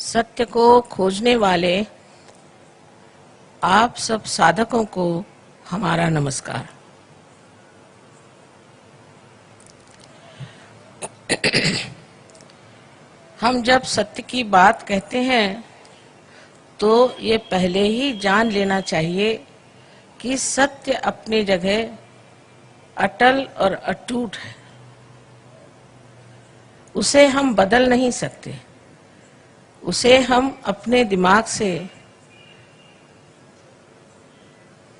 सत्य को खोजने वाले आप सब साधकों को हमारा नमस्कार। हम जब सत्य की बात कहते हैं तो ये पहले ही जान लेना चाहिए कि सत्य अपनी जगह अटल और अटूट है। उसे हम बदल नहीं सकते, उसे हम अपने दिमाग से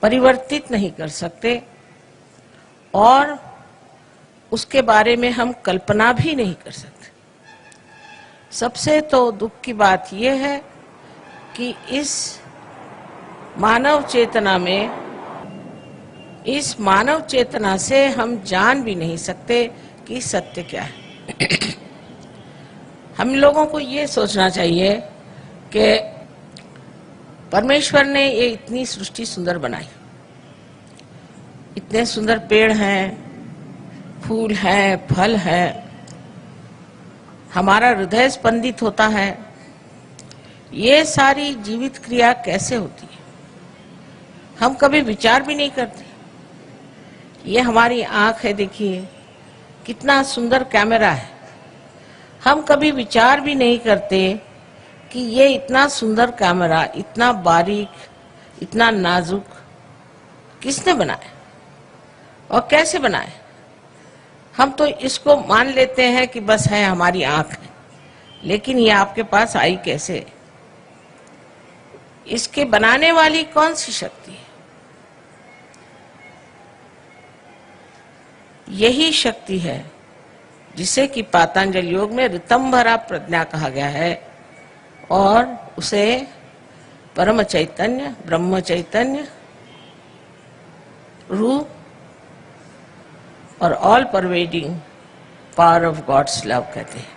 परिवर्तित नहीं कर सकते और उसके बारे में हम कल्पना भी नहीं कर सकते। सबसे तो दुख की बात यह है कि इस मानव चेतना से हम जान भी नहीं सकते कि सत्य क्या है। हम लोगों को ये सोचना चाहिए कि परमेश्वर ने ये इतनी सृष्टि सुंदर बनाई, इतने सुंदर पेड़ हैं, फूल हैं, फल हैं, हमारा हृदय स्पंदित होता है। ये सारी जीवित क्रिया कैसे होती है हम कभी विचार भी नहीं करते। ये हमारी आंख है, देखिए कितना सुंदर कैमरा है। हम कभी विचार भी नहीं करते कि ये इतना सुंदर कैमरा, इतना बारीक, इतना नाजुक किसने बनाया और कैसे बनाया। हम तो इसको मान लेते हैं कि बस है, हमारी आंख है, लेकिन ये आपके पास आई कैसे? इसके बनाने वाली कौन सी शक्ति है? यही शक्ति है जिसे कि पातंजल योग में ऋतंभरा प्रज्ञा कहा गया है और उसे परम चैतन्य, ब्रह्म चैतन्य, रूप और all pervading power of God's love कहते हैं।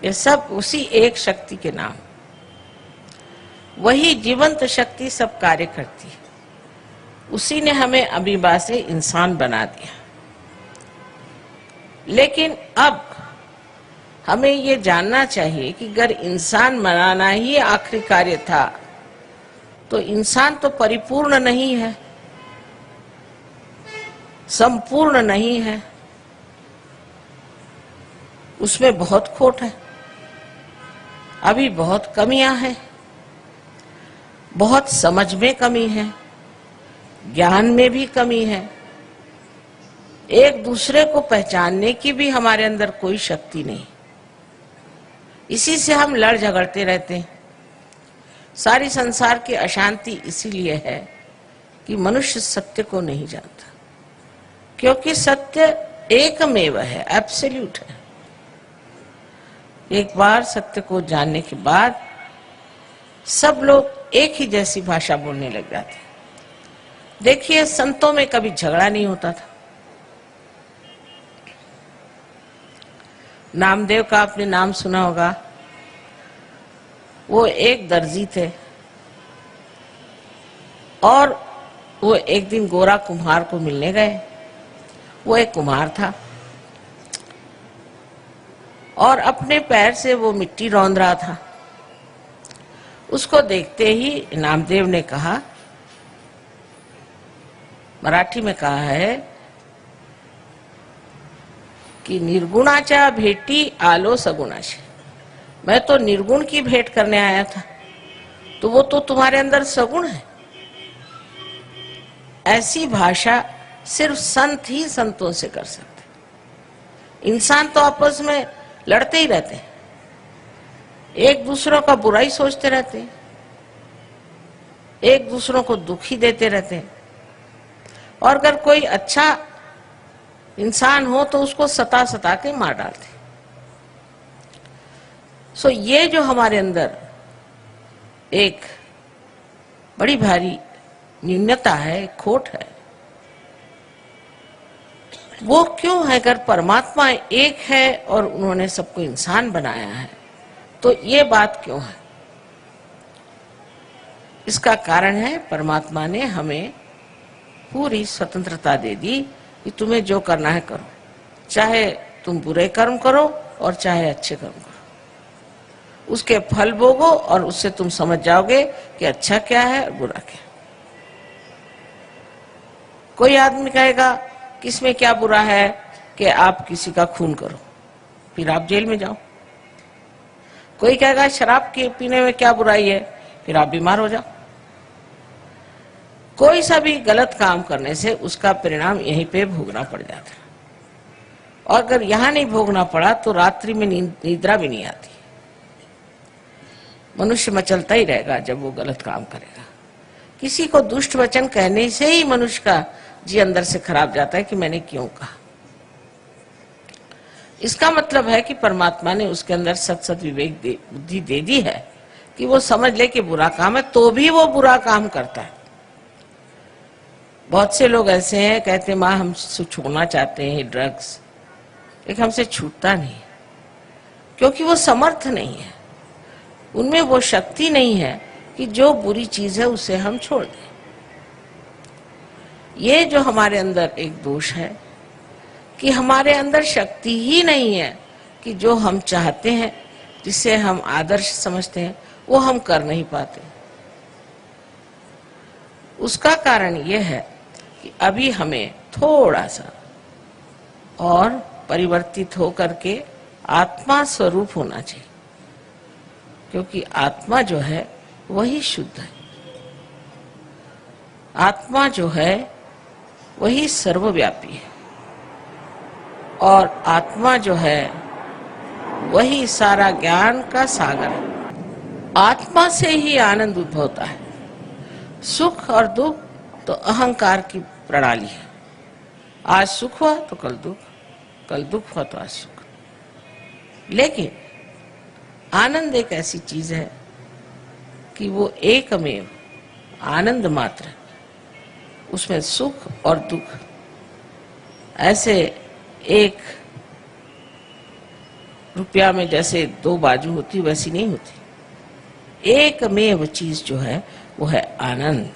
ये सब उसी एक शक्ति के नाम, वही जीवंत शक्ति सब कार्य करती है। उसी ने हमें अमीबा से इंसान बना दिया। लेकिन अब हमें ये जानना चाहिए कि अगर इंसान बनाना ही आखिरी कार्य था तो इंसान तो परिपूर्ण नहीं है, संपूर्ण नहीं है, उसमें बहुत खोट है, अभी बहुत कमियां हैं, बहुत समझ में कमी है, ज्ञान में भी कमी है, एक दूसरे को पहचानने की भी हमारे अंदर कोई शक्ति नहीं। इसी से हम लड़ झगड़ते रहते हैं। सारी संसार की अशांति इसीलिए है कि मनुष्य सत्य को नहीं जानता, क्योंकि सत्य एकमेव है, एब्सोल्यूट है। एक बार सत्य को जानने के बाद सब लोग एक ही जैसी भाषा बोलने लग जाते। देखिए, संतों में कभी झगड़ा नहीं होता था। नामदेव का आपने नाम सुना होगा। वो एक दर्जी थे और वो एक दिन गोरा कुम्हार को मिलने गए। वो एक कुम्हार था और अपने पैर से वो मिट्टी रौंद रहा था। उसको देखते ही नामदेव ने कहा, मराठी में कहा है कि निर्गुणाच्या भेटी आलो सगुणाशी। मैं तो निर्गुण की भेंट करने आया था, तो वो तो तुम्हारे अंदर सगुण है। ऐसी भाषा सिर्फ संत ही संतों से कर सकते। इंसान तो आपस में लड़ते ही रहते हैं, एक दूसरों का बुराई सोचते रहते हैं, एक दूसरों को दुखी देते रहते हैं, और अगर कोई अच्छा इंसान हो तो उसको सता सता के मार डालते। सो ये जो हमारे अंदर एक बड़ी भारी न्यूनता है, खोट है, वो क्यों है? अगर परमात्मा एक है और उन्होंने सबको इंसान बनाया है तो ये बात क्यों है? इसका कारण है परमात्मा ने हमें पूरी स्वतंत्रता दे दी कि तुम्हें जो करना है करो, चाहे तुम बुरे कर्म करो और चाहे अच्छे कर्म करो। उसके फल भोगो और उससे तुम समझ जाओगे कि अच्छा क्या है और बुरा क्या। कोई आदमी कहेगा कि इसमें क्या बुरा है कि आप किसी का खून करो, फिर आप जेल में जाओ। कोई कहेगा शराब के पीने में क्या बुराई है, फिर आप बीमार हो जाओ। कोई सा भी गलत काम करने से उसका परिणाम यहीं पे भोगना पड़ जाता है, और अगर यहां नहीं भोगना पड़ा तो रात्रि में निद्रा भी नहीं आती। मनुष्य मचलता ही रहेगा जब वो गलत काम करेगा। किसी को दुष्ट वचन कहने से ही मनुष्य का जी अंदर से खराब जाता है कि मैंने क्यों कहा। इसका मतलब है कि परमात्मा ने उसके अंदर सत विवेक बुद्धि दे दी है कि वो समझ ले कि बुरा काम है, तो भी वो बुरा काम करता है। बहुत से लोग ऐसे हैं, कहते हैं माँ हम छोड़ना चाहते हैं ड्रग्स, लेकिन हमसे छूटता नहीं, क्योंकि वो समर्थ नहीं है, उनमें वो शक्ति नहीं है कि जो बुरी चीज है उसे हम छोड़ दें। ये जो हमारे अंदर एक दोष है कि हमारे अंदर शक्ति ही नहीं है कि जो हम चाहते हैं, जिसे हम आदर्श समझते हैं, वो हम कर नहीं पाते। उसका कारण यह है कि अभी हमें थोड़ा सा और परिवर्तित होकर के आत्मा स्वरूप होना चाहिए, क्योंकि आत्मा जो है वही शुद्ध है। आत्मा जो है वही सर्वव्यापी है, और आत्मा जो है वही सारा ज्ञान का सागर है। आत्मा से ही आनंद उद्भवता है। सुख और दुख तो अहंकार की प्रणाली है। आज सुख हुआ तो कल दुख, कल दुख हुआ तो आज सुख। लेकिन आनंद एक ऐसी चीज है कि वो एकमेव आनंद मात्र है, उसमें सुख और दुख ऐसे एक रुपया में जैसे दो बाजू होती वैसी नहीं होती। एकमेव चीज जो है वो है आनंद,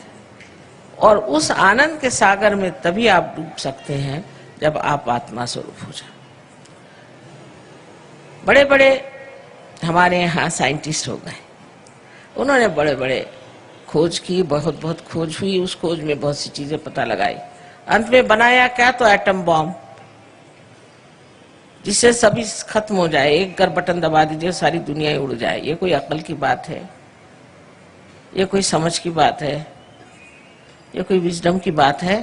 और उस आनंद के सागर में तभी आप डूब सकते हैं जब आप आत्मा स्वरूप हो जाए। बड़े बड़े हमारे यहाँ साइंटिस्ट हो गए, उन्होंने बड़े बड़े खोज की, बहुत बहुत खोज हुई, उस खोज में बहुत सी चीजें पता लगाई। अंत में बनाया क्या, तो एटम बॉम्ब, जिससे सभी खत्म हो जाए। एक कर बटन दबा दीजिए सारी दुनिया ही उड़ जाए। ये कोई अकल की बात है? ये कोई समझ की बात है? ये कोई विजडम की बात है?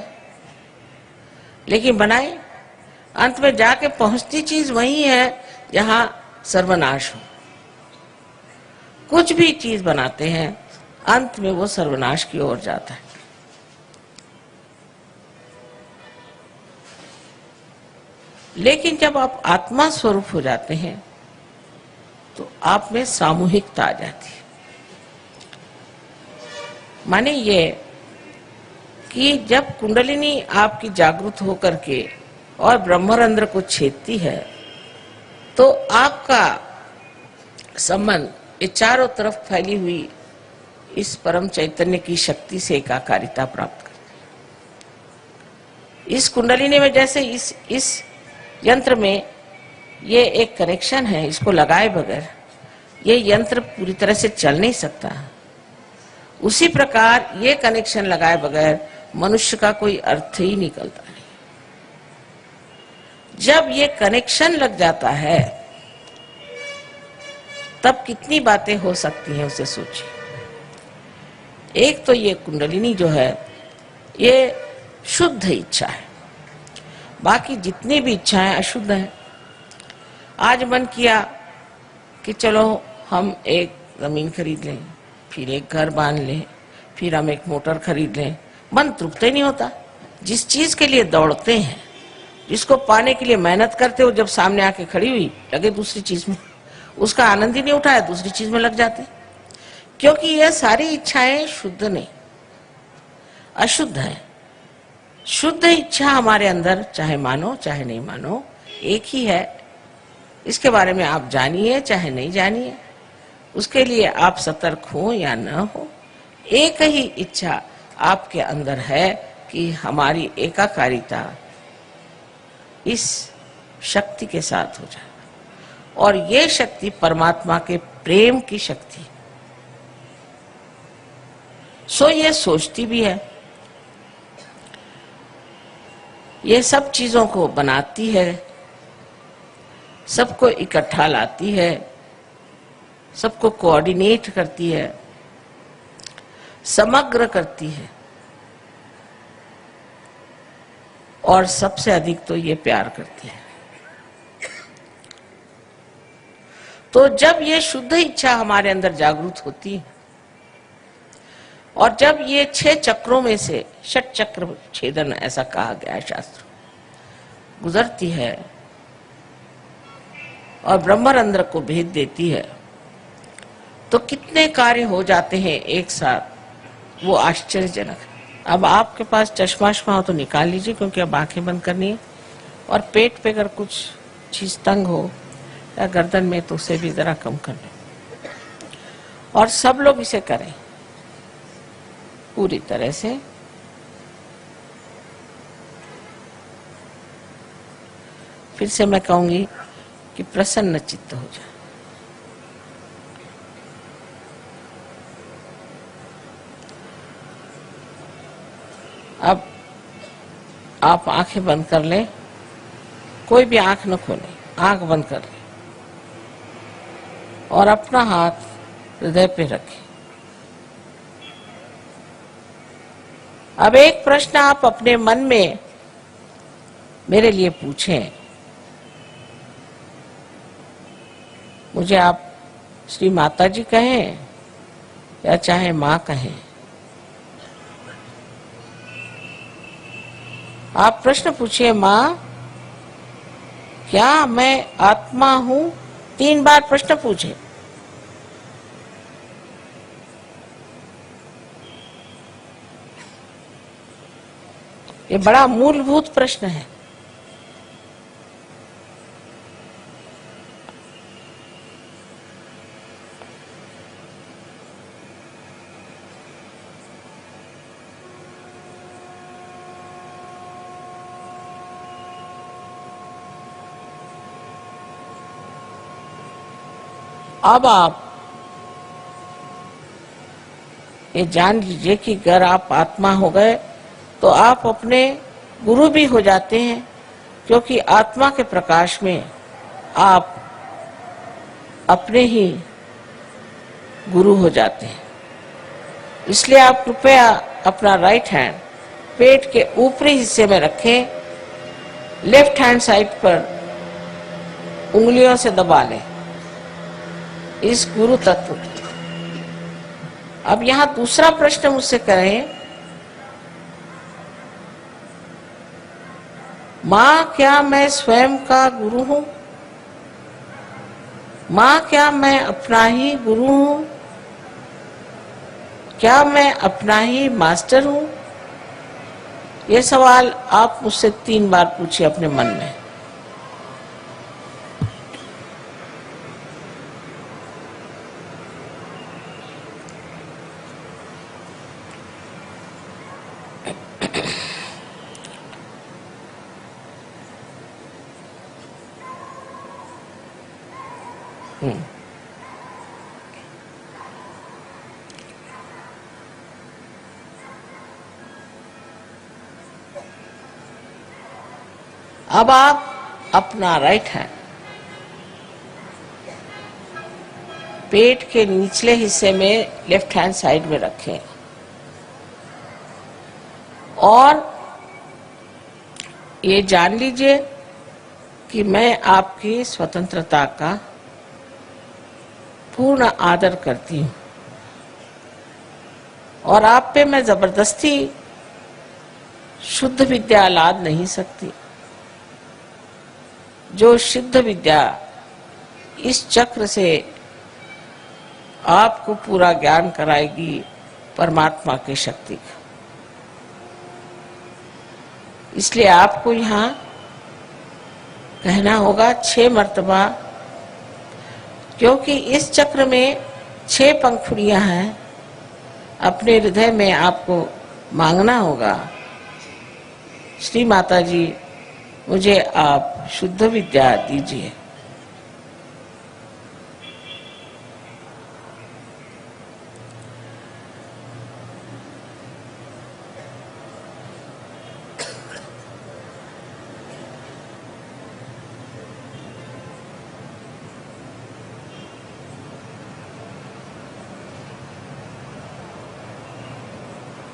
लेकिन बनाए, अंत में जाके पहुंचती चीज वही है जहां सर्वनाश हो। कुछ भी चीज बनाते हैं अंत में वो सर्वनाश की ओर जाता है। लेकिन जब आप आत्मा स्वरूप हो जाते हैं तो आप में सामूहिकता आ जाती है। माने ये कि जब कुंडलिनी आपकी जागृत होकर के और ब्रह्मरंध्र को छेदती है तो आपका संबंध ये चारों तरफ फैली हुई इस परम चैतन्य की शक्ति से एकाकारिता प्राप्त करती है। इस कुंडलिनी में जैसे इस यंत्र में ये एक कनेक्शन है, इसको लगाए बगैर ये यंत्र पूरी तरह से चल नहीं सकता। उसी प्रकार ये कनेक्शन लगाए बगैर मनुष्य का कोई अर्थ ही निकलता नहीं। जब ये कनेक्शन लग जाता है तब कितनी बातें हो सकती हैं, उसे सोचिए। एक तो ये कुंडलिनी जो है ये शुद्ध इच्छा है, बाकी जितनी भी इच्छाएं अशुद्ध हैं। आज मन किया कि चलो हम एक जमीन खरीद लें, फिर एक घर बांध लें, फिर हम एक मोटर खरीद लें, मन तृप्त ही नहीं होता। जिस चीज के लिए दौड़ते हैं, जिसको पाने के लिए मेहनत करते हो, जब सामने आके खड़ी हुई लगे दूसरी चीज में, उसका आनंद ही नहीं उठाया, दूसरी चीज में लग जाते। क्योंकि यह सारी इच्छाएं शुद्ध नहीं, अशुद्ध है। शुद्ध इच्छा हमारे अंदर, चाहे मानो चाहे नहीं मानो, एक ही है। इसके बारे में आप जानिए चाहे नहीं जानिए, उसके लिए आप सतर्क हो या न हो, एक ही इच्छा आपके अंदर है कि हमारी एकाकारिता इस शक्ति के साथ हो जाए, और ये शक्ति परमात्मा के प्रेम की शक्ति। सो ये सोचती भी है, ये सब चीजों को बनाती है, सबको इकट्ठा लाती है, सबको कोऑर्डिनेट करती है, समग्र करती है, और सबसे अधिक तो ये प्यार करती है। तो जब ये शुद्ध इच्छा हमारे अंदर जागृत होती है और जब ये 6 चक्रों में से षट चक्र छेदन ऐसा कहा गया है शास्त्र, गुजरती है और ब्रह्मरंध्र को भेद देती है, तो कितने कार्य हो जाते हैं एक साथ, वो आश्चर्यजनक है। अब आपके पास चश्मा हो तो निकाल लीजिए, क्योंकि अब आंखें बंद करनी है। और पेट पे अगर कुछ चीज तंग हो या गर्दन में तो उसे भी जरा कम कर लें। और सब लोग इसे करें पूरी तरह से। फिर से मैं कहूंगी कि प्रसन्न चित्त हो जाए। अब आप आंखें बंद कर लें, कोई भी आंख न खोलें, आंख बंद कर लें और अपना हाथ हृदय पे रखें। अब एक प्रश्न आप अपने मन में मेरे लिए पूछें। मुझे आप श्री माता जी कहें या चाहे माँ कहें, आप प्रश्न पूछिए, माँ क्या मैं आत्मा हूं? 3 बार प्रश्न पूछे। ये बड़ा मूलभूत प्रश्न है। अब आप ये जान लीजिए कि अगर आप आत्मा हो गए तो आप अपने गुरु भी हो जाते हैं, क्योंकि आत्मा के प्रकाश में आप अपने ही गुरु हो जाते हैं। इसलिए आप कृपया अपना राइट हैंड पेट के ऊपरी हिस्से में रखें, लेफ्ट हैंड साइड पर उंगलियों से दबा लें इस गुरु तत्व को। अब यहां दूसरा प्रश्न मुझसे करें, माँ क्या मैं स्वयं का गुरु हूं? माँ क्या मैं अपना ही गुरु हूं? क्या मैं अपना ही मास्टर हूं? ये सवाल आप मुझसे 3 बार पूछिए अपने मन में। अब आप अपना राइट हैंड पेट के निचले हिस्से में लेफ्ट हैंड साइड में रखें और ये जान लीजिए कि मैं आपकी स्वतंत्रता का पूर्ण आदर करती हूं और आप पे मैं जबरदस्ती शुद्ध विद्या लाद नहीं सकती। जो शुद्ध विद्या इस चक्र से आपको पूरा ज्ञान कराएगी परमात्मा की शक्ति का। इसलिए आपको यहाँ कहना होगा 6 मर्तबा, क्योंकि इस चक्र में 6 पंखुड़ियां हैं। अपने हृदय में आपको मांगना होगा, श्री माता जी मुझे आप शुद्ध विद्या दीजिए।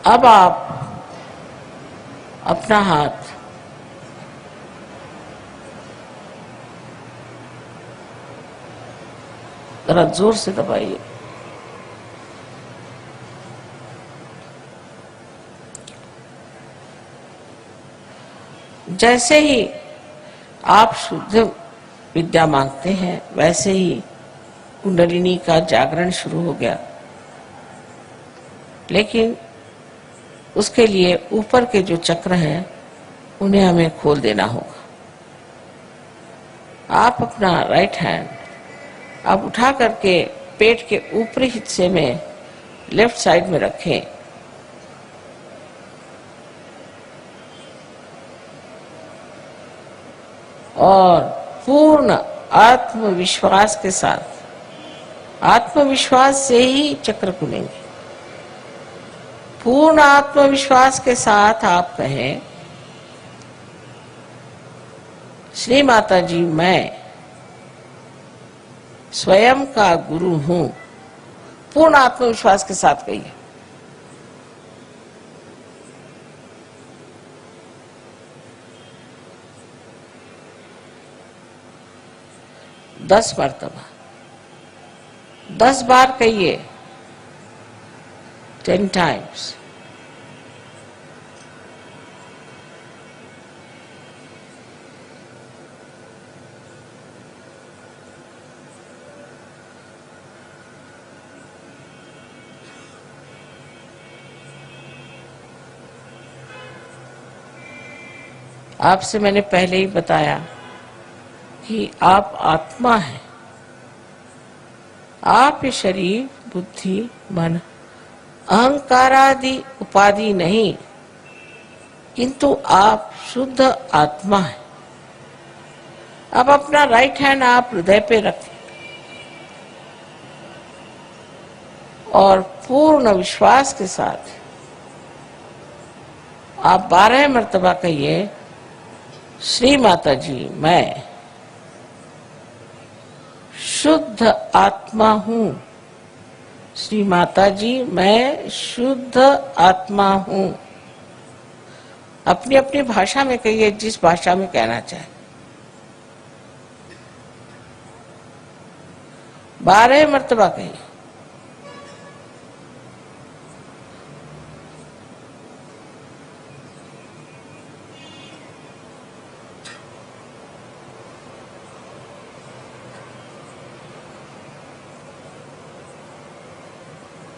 अब आप अपना हाथ जरा जोर से दबाइए। जैसे ही आप शुद्ध विद्या मांगते हैं वैसे ही कुंडलिनी का जागरण शुरू हो गया, लेकिन उसके लिए ऊपर के जो चक्र हैं उन्हें हमें खोल देना होगा। आप अपना राइट हैंड आप उठा करके पेट के ऊपरी हिस्से में लेफ्ट साइड में रखें और पूर्ण आत्मविश्वास के साथ, आत्मविश्वास से ही चक्र खुलेंगे। पूर्ण आत्मविश्वास के साथ आप कहें, श्री माता जी मैं स्वयं का गुरु हूं। पूर्ण आत्मविश्वास के साथ कहिए। दस मर्तबा 10 बार कहिए, 10 times। आपसे मैंने पहले ही बताया कि आप आत्मा हैं। आप ये शरीर, बुद्धि, मन, अहंकार आदि उपाधि नहीं, किंतु आप शुद्ध आत्मा हैं। अब अपना राइट हैंड आप हृदय पे रखें और पूर्ण विश्वास के साथ आप 12 मर्तबा कहिए, श्री माता जी मैं शुद्ध आत्मा हूं। श्री माता जी मैं शुद्ध आत्मा हूं। अपनी अपनी भाषा में कहिए, जिस भाषा में कहना चाहे। 12 मर्तबा कहिए।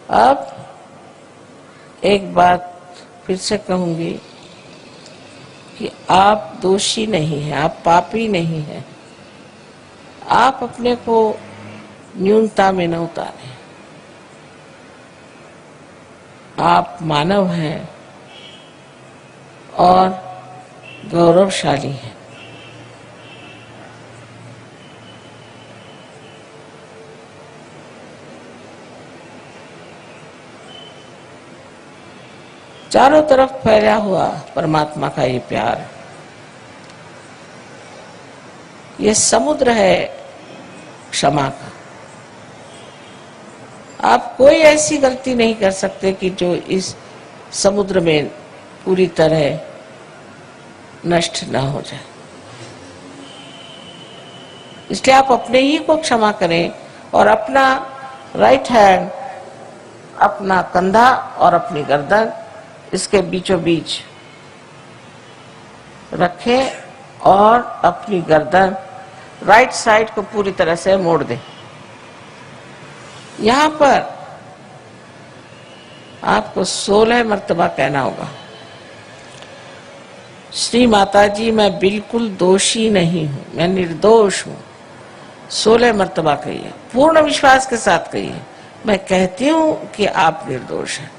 अब एक बात फिर से कहूंगी कि आप दोषी नहीं हैं, आप पापी नहीं हैं। आप अपने को न्यूनता में न उतारें। आप मानव हैं और गौरवशाली हैं। चारों तरफ फैला हुआ परमात्मा का ये प्यार, ये समुद्र है क्षमा का। आप कोई ऐसी गलती नहीं कर सकते कि जो इस समुद्र में पूरी तरह नष्ट ना हो जाए। इसलिए आप अपने ही को क्षमा करें और अपना राइट हैंड, अपना कंधा और अपनी गर्दन इसके बीचों बीच रखें और अपनी गर्दन राइट साइड को पूरी तरह से मोड़ दें। यहां पर आपको 16 मर्तबा कहना होगा, श्री माता जी मैं बिल्कुल दोषी नहीं हूं, मैं निर्दोष हूं। 16 मर्तबा कहिए, पूर्ण विश्वास के साथ कहिए, मैं कहती हूं कि आप निर्दोष हैं।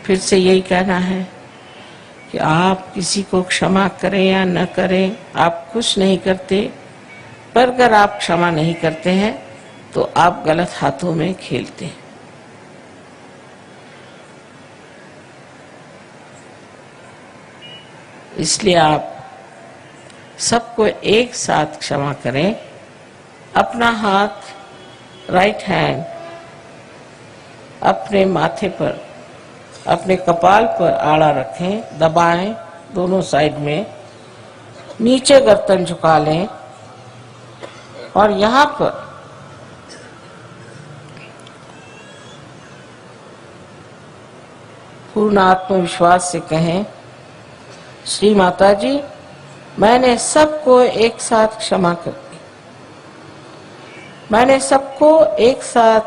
फिर से यही कहना है कि आप किसी को क्षमा करें या न करें, आप कुछ नहीं करते, पर अगर आप क्षमा नहीं करते हैं तो आप गलत हाथों में खेलते हैं। इसलिए आप सबको एक साथ क्षमा करें। अपना हाथ, राइट हैंड अपने माथे पर, अपने कपाल पर आड़ा रखें, दबाएं दोनों साइड में, नीचे गर्दन झुका लें और यहाँ पर पूर्ण आत्मविश्वास से कहें, श्री माता जी, मैंने सबको एक साथ क्षमा कर दी। मैंने सबको एक साथ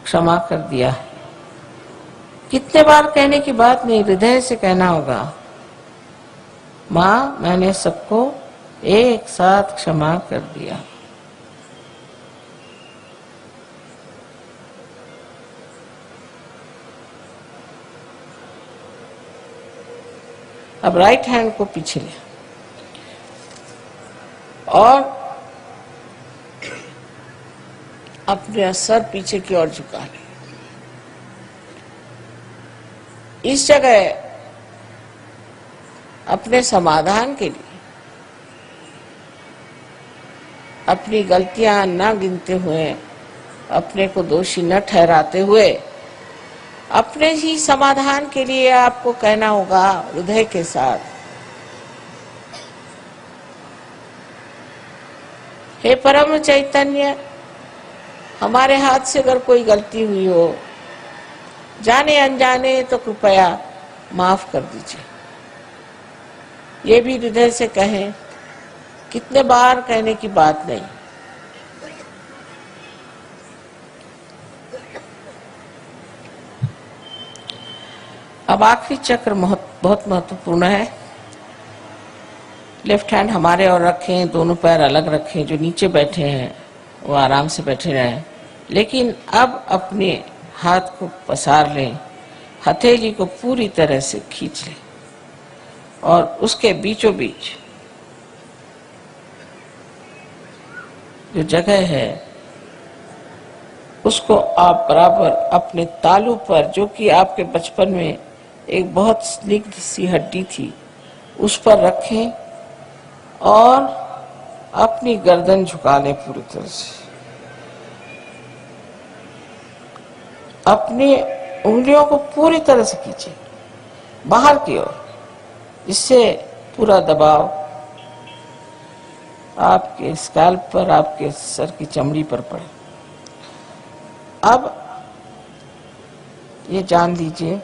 क्षमा कर दिया है। कितने बार कहने की बात नहीं, हृदय से कहना होगा, माँ मैंने सबको एक साथ क्षमा कर दिया। अब राइट हैंड को पीछे ले और अपने सर पीछे की ओर झुका ले। इस जगह अपने समाधान के लिए अपनी गलतियां न गिनते हुए, अपने को दोषी न ठहराते हुए, अपने ही समाधान के लिए आपको कहना होगा हृदय के साथ, हे परम चैतन्य, हमारे हाथ से अगर कोई गलती हुई हो, जाने अनजाने, तो कृपया माफ कर दीजिए। ये भी हृदय से कहें, कितने बार कहने की बात नहीं। अब आखिरी चक्र बहुत महत्वपूर्ण है। लेफ्ट हैंड हमारे और रखें, दोनों पैर अलग रखें, जो नीचे बैठे हैं वो आराम से बैठे रहें। लेकिन अब अपने हाथ को पसार लें, हथेली को पूरी तरह से खींच लें और उसके बीचों बीच जो जगह है उसको आप बराबर अपने तालू पर, जो कि आपके बचपन में एक बहुत स्निग्ध सी हड्डी थी, उस पर रखें और अपनी गर्दन झुका लें पूरी तरह से। अपनी उंगलियों को पूरी तरह से खींचें बाहर की ओर, जिससे पूरा दबाव आपके स्कैल्प पर, आपके सर की चमड़ी पर पड़े। अब ये जान लीजिए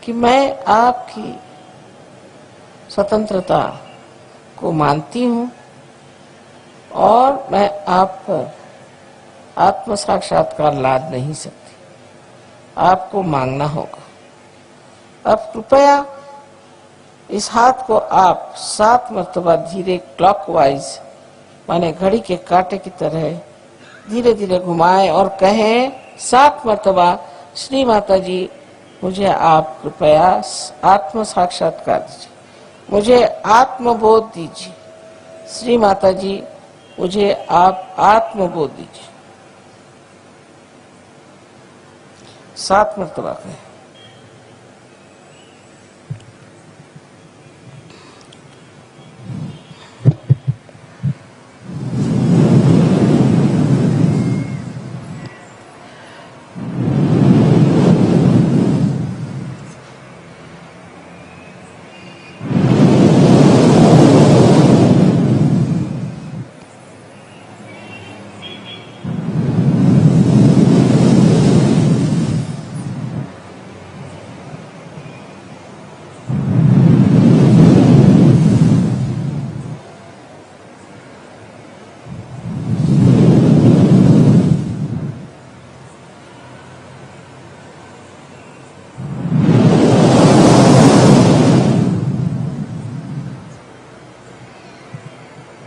कि मैं आपकी स्वतंत्रता को मानती हूँ और मैं आप पर आत्म साक्षात्कार लाद नहीं सकती, आपको मांगना होगा। अब कृपया इस हाथ को आप 7 मर्तबा धीरे क्लॉकवाइज, माने घड़ी के कांटे की तरह धीरे धीरे घुमाएं और कहें 7 मर्तबा, श्री माता जी, मुझे आप कृपया आत्म साक्षात्कार दीजिए, मुझे आत्मबोध दीजिए। श्री माता जी, मुझे आप आत्मबोध दीजिए। 7 मर्तबा कहें।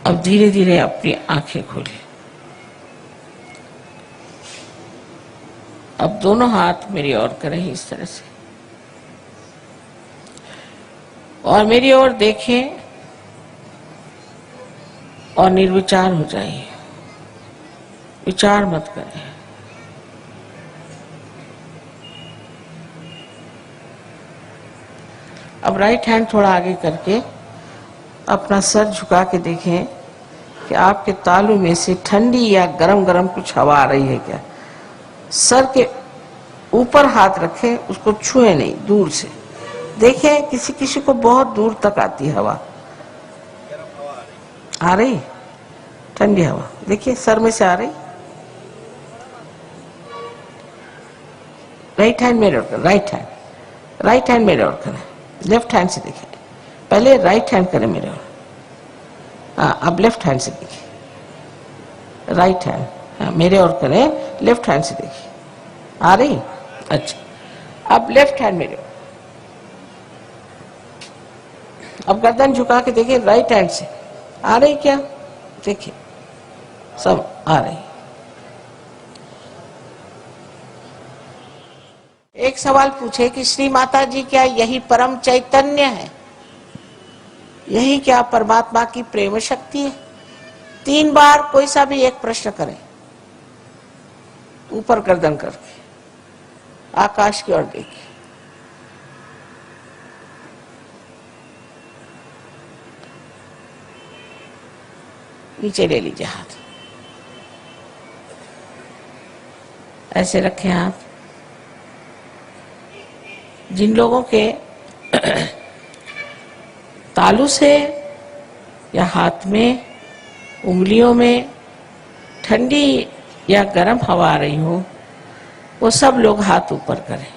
अब धीरे धीरे अपनी आंखें खोलें। अब दोनों हाथ मेरी ओर करें इस तरह से और मेरी ओर देखें और निर्विचार हो जाइए, विचार मत करें। अब राइट हैंड थोड़ा आगे करके अपना सर झुका के देखें कि आपके तालू में से ठंडी या गरम गरम कुछ हवा आ रही है क्या। सर के ऊपर हाथ रखें, उसको छुए नहीं, दूर से देखें। किसी किसी को बहुत दूर तक आती है हवा, आ रही ठंडी हवा, देखिए सर में से आ रही। राइट हैंड मेरे ओर करें, राइट हैंड मेरे ओर करें, लेफ्ट हैंड से देखिए। पहले राइट हैंड करें मेरे ओर, हाँ अब लेफ्ट हैंड से देखिए। राइट हैंड, हाँ मेरे ओर करें, लेफ्ट हैंड से देखिए। आ रही? अच्छा, अब लेफ्ट हैंड मेरे ओर। अब गर्दन झुका के देखिए, राइट हैंड से आ रही क्या, देखिए सब आ रही। एक सवाल पूछे कि श्री माता जी क्या यही परम चैतन्य है, यही क्या परमात्मा की प्रेम शक्ति है? 3 बार कोई सा भी एक प्रश्न करें, ऊपर गर्दन करके आकाश की ओर देखिए। नीचे ले लीजिए हाथ, ऐसे रखें हाथ। जिन लोगों के तालू से या हाथ में, उंगलियों में ठंडी या गर्म हवा आ रही हो, वो सब लोग हाथ ऊपर करें।